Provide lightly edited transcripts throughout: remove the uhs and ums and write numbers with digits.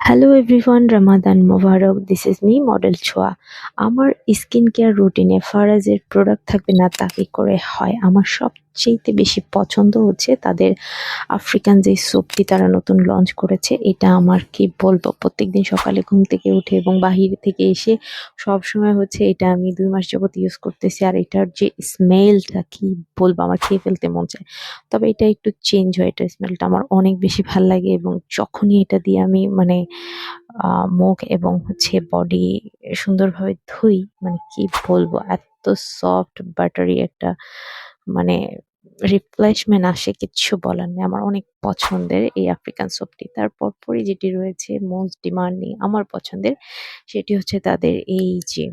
Hello everyone, Ramadan মোবারক। This is me model Chhoya. আমার skin care রুটিনে ফারাজের প্রোডাক্ট থাকবে না তা কি করে হয়? আমার সবচাইতে বেশি পছন্দ হচ্ছে তাদের আফ্রিকান যে সোপটি তারা নতুন লঞ্চ করেছে। এটা আমার কি বলবো, প্রত্যেকদিন সকালে ঘুম থেকে উঠে এবং বাহির থেকে এসে সবসময় হচ্ছে এটা আমি ২ মাস যাবত ইউজ করতেছি। আর এটার যে স্মেলটা কি বলবো, আমার খেয়ে ফেলতে মন চায়। তবে এটা একটু চেঞ্জ হয়, এটার স্মেলটা আমার অনেক বেশি ভাল লাগে এবং যখনই এটা দিয়ে আমি মানে মুখ এবং হচ্ছে বডি সুন্দরভাবে ধুই, মানে কি বলবো, এত সফট বাটারি একটা মানে রিফ্রেশমেন্ট আসে, কিচ্ছু বলার নেই। আমার অনেক পছন্দের এই আফ্রিকান সোপটি। তার পরপরই যেটি রয়েছে মোস্ট ডিমান্ডিং আমার পছন্দের, সেটি হচ্ছে তাদের এই যে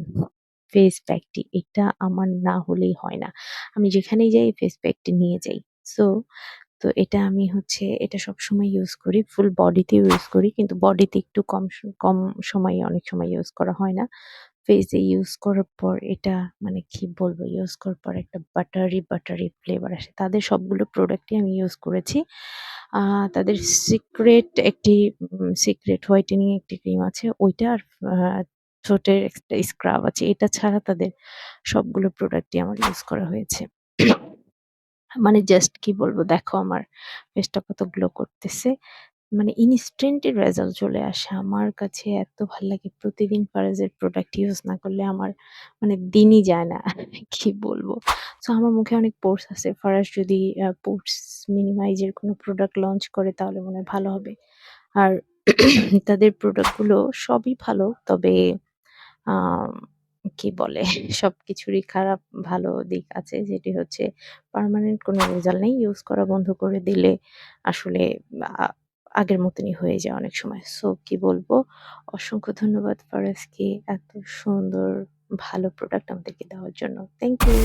ফেস প্যাকটি। এটা আমার না হলেই হয় না। আমি যেখানেই যাই এই ফেস প্যাকটি নিয়ে যাই। সো এটা আমি হচ্ছে এটা সবসময় ইউজ করি। ফুল বডিতেও ইউজ করি। কিন্তু বডিতে একটু কম সময়ে অনেক সময় ইউজ করা হয় না। ফেসে ইউজ করার পর এটা মানে কি বলবো, ইউজ করার পর একটা বাটারি ফ্লেভার আসে। তাদের সবগুলো প্রোডাক্টই আমি ইউজ করেছি। আ তাদের সিক্রেট হোয়াইটেনিং একটি ক্রিম আছে। ওইটা আর আ ঠোঁটের একটা স্ক্রাব আছে। এটা ছাড়া তাদের সবগুলো প্রোডাক্টই আমার ইউজ করা হয়েছে। মানে জাস্ট কি বলবো, দেখো আমার ফেসটা কত গ্লো করতেছে। মানে ইনস্ট্যান্ট রেজাল্ট চলে আসে। আমার কাছে এত ভাল লাগে, প্রতিদিন ফারাজের প্রোডাক্ট ইউজ না করলে আমার মানে দিনই যায় না। কি বলবো? সো আমার মুখে অনেক পোরস আছে। ফারাজ যদি পোরস মিনিমাইজ এর কোনো প্রোডাক্ট লঞ্চ করে তাহলে মনে হয় ভালো হবে। আর তাদের প্রোডাক্ট গুলো সবই ভালো। তবে আম কি বলে? সবকিছুরই খারাপ ভালো দিক আছে। যেটি হচ্ছে পার্মানেন্ট কোনো রেজাল্ট নেই। ইউজ করা বন্ধ করে দিলে আসলে আ আগের মতনই হয়ে যায় অনেক সময়। সো কি বলবো? অসংখ্য ধন্যবাদ ফারাজকে এত সুন্দর ভালো প্রোডাক্ট আমাদেরকে দেওয়ার জন্য। Thank you.